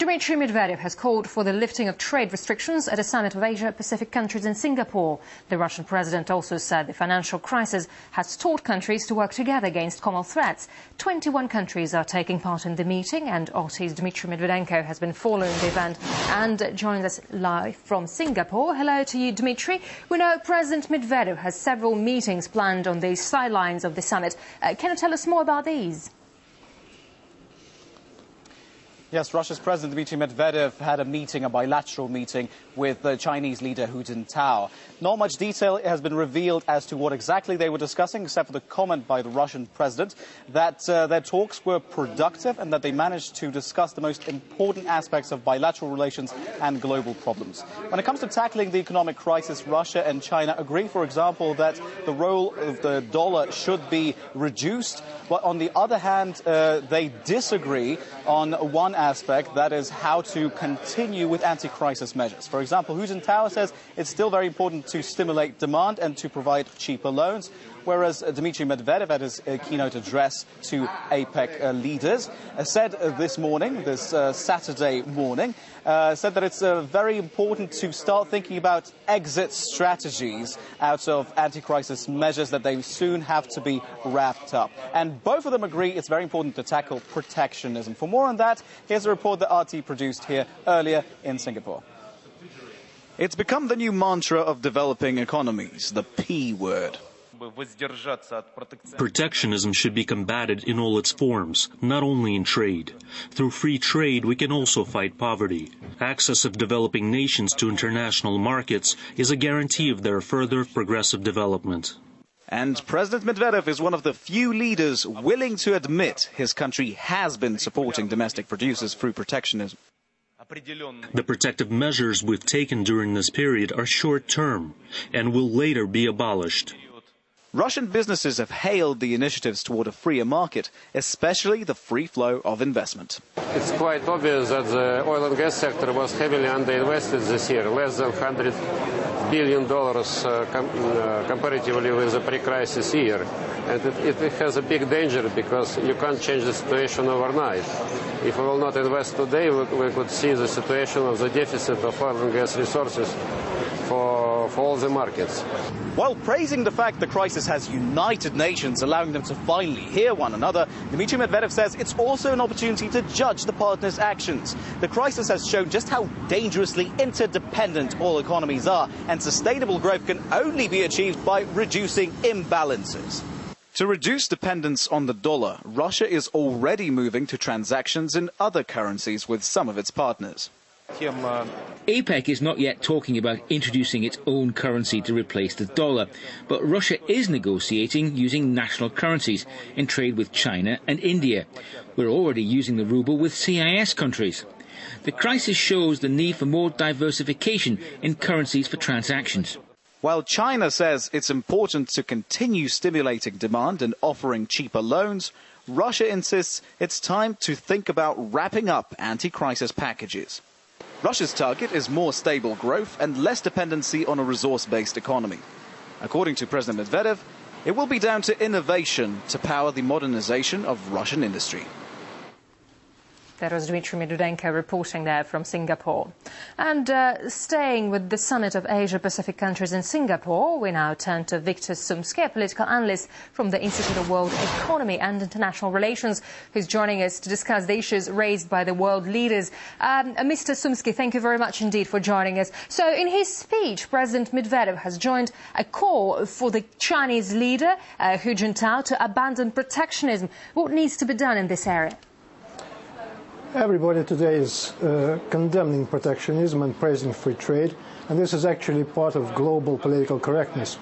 Dmitry Medvedev has called for the lifting of trade restrictions at a summit of Asia-Pacific countries in Singapore. The Russian president also said the financial crisis has taught countries to work together against common threats. 21 countries are taking part in the meeting, and RT's Dmitry Medvedenko has been following the event and joins us live from Singapore. Hello to you, Dmitry. We know President Medvedev has several meetings planned on the sidelines of the summit. Can you tell us more about these? Yes, Russia's President Dmitry Medvedev had a bilateral meeting with the Chinese leader Hu Jintao. Not much detail has been revealed as to what exactly they were discussing, except for the comment by the Russian president that their talks were productive and that they managed to discuss the most important aspects of bilateral relations and global problems. When it comes to tackling the economic crisis, Russia and China agree, for example, that the role of the dollar should be reduced. But on the other hand, they disagree on one aspect, that is how to continue with anti-crisis measures. For example, Hu Jintao says it's still very important to stimulate demand and to provide cheaper loans, whereas Dmitry Medvedev, at his keynote address to APEC leaders, said this Saturday morning, said that it's very important to start thinking about exit strategies out of anti-crisis measures, that they soon have to be wrapped up. And both of them agree it's very important to tackle protectionism. For more on that, here's a report that RT produced here earlier in Singapore. It's become the new mantra of developing economies, the P word. Protectionism should be combated in all its forms, not only in trade. Through free trade, we can also fight poverty. Access of developing nations to international markets is a guarantee of their further progressive development. And President Medvedev is one of the few leaders willing to admit his country has been supporting domestic producers through protectionism. The protective measures we've taken during this period are short-term and will later be abolished. Russian businesses have hailed the initiatives toward a freer market, especially the free flow of investment. It's quite obvious that the oil and gas sector was heavily underinvested this year, less than $100 billion comparatively with the pre-crisis year. And it has a big danger because you can't change the situation overnight. If we will not invest today, we could see the situation of the deficit of oil and gas resources for all the markets. While praising the fact the crisis has united nations, allowing them to finally hear one another, Dmitry Medvedev says it's also an opportunity to judge the partners' actions. The crisis has shown just how dangerously interdependent all economies are, and sustainable growth can only be achieved by reducing imbalances. To reduce dependence on the dollar, Russia is already moving to transactions in other currencies with some of its partners. APEC is not yet talking about introducing its own currency to replace the dollar, but Russia is negotiating using national currencies in trade with China and India. We're already using the ruble with CIS countries. The crisis shows the need for more diversification in currencies for transactions. While China says it's important to continue stimulating demand and offering cheaper loans, Russia insists it's time to think about wrapping up anti-crisis packages. Russia's target is more stable growth and less dependency on a resource-based economy. According to President Medvedev, it will be down to innovation to power the modernization of Russian industry. That was Dmitry Medvedenko reporting there from Singapore. And staying with the summit of Asia-Pacific countries in Singapore, we now turn to Viktor Sumsky, a political analyst from the Institute of World Economy and International Relations, who's joining us to discuss the issues raised by the world leaders. Mr. Sumsky, thank you very much indeed for joining us. So in his speech, President Medvedev has joined a call for the Chinese leader, Hu Jintao, to abandon protectionism. What needs to be done in this area? Everybody today is condemning protectionism and praising free trade, and this is actually part of global political correctness.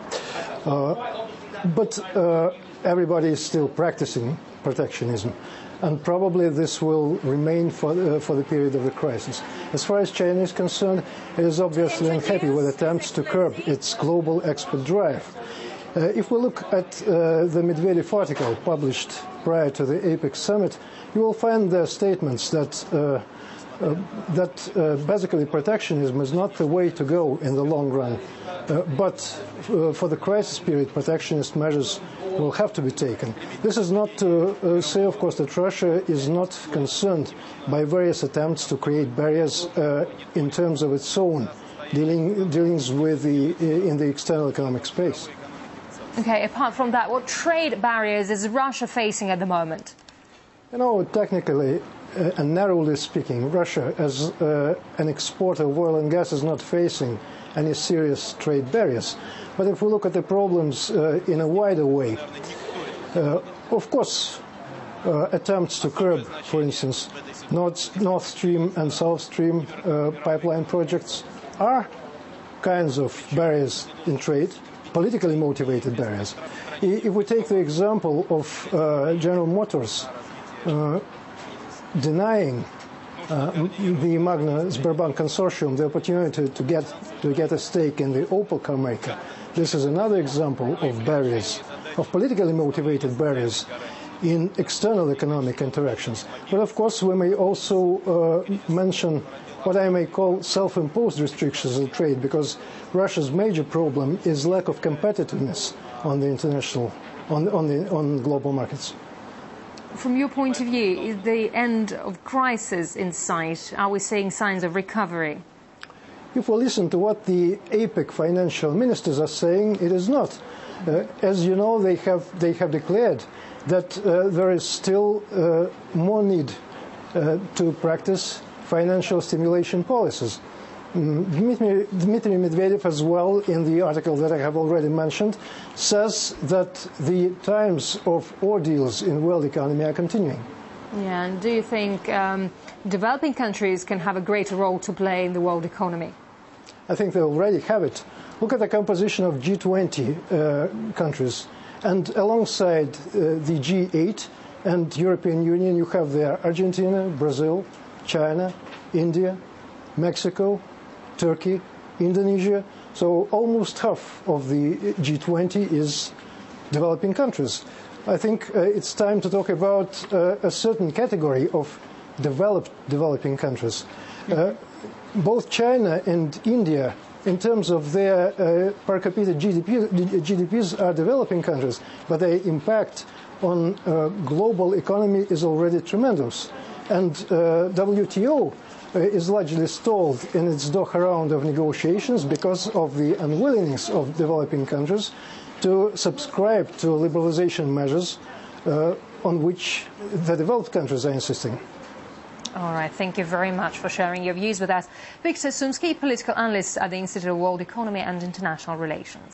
But everybody is still practicing protectionism, and probably this will remain for the period of the crisis. As far as China is concerned, it is obviously unhappy with attempts to curb its global export drive. If we look at the Medvedev article published prior to the APEC summit, you will find there statements that that basically protectionism is not the way to go in the long run. But for the crisis period, protectionist measures will have to be taken. This is not to say, of course, that Russia is not concerned by various attempts to create barriers in terms of its own dealings with in the external economic space. Okay, apart from that, what trade barriers is Russia facing at the moment? You know, technically and narrowly speaking, Russia, as an exporter of oil and gas, is not facing any serious trade barriers. But if we look at the problems in a wider way, of course, attempts to curb, for instance, North Stream and South Stream pipeline projects are kinds of barriers in trade, politically motivated barriers. If we take the example of General Motors denying the Magna Sberbank consortium the opportunity to get a stake in the Opel car maker, this is another example of barriers, of politically motivated barriers in external economic interactions. But of course, we may also mention what I may call self-imposed restrictions on trade, because Russia's major problem is lack of competitiveness on the international, on global markets. From your point of view, is the end of crisis in sight? Are we seeing signs of recovery? If we listen to what the APEC financial ministers are saying, it is not. As you know, they have declared that there is still more need to practice financial stimulation policies. Dmitry Medvedev, as well, in the article that I have already mentioned, says that the times of ordeals in the world economy are continuing. Yeah, and do you think developing countries can have a greater role to play in the world economy? I think they already have it. Look at the composition of G20 countries. And alongside the G8 and European Union, you have there Argentina, Brazil, China, India, Mexico, Turkey, Indonesia. So almost half of the G20 is developing countries. I think it's time to talk about a certain category of developing countries. Both China and India, in terms of their per capita GDPs, are developing countries, but their impact on global economy is already tremendous. And WTO is largely stalled in its Doha round of negotiations because of the unwillingness of developing countries to subscribe to liberalization measures on which the developed countries are insisting. All right, thank you very much for sharing your views with us. Viktor Sumsky, political analyst at the Institute of World Economy and International Relations.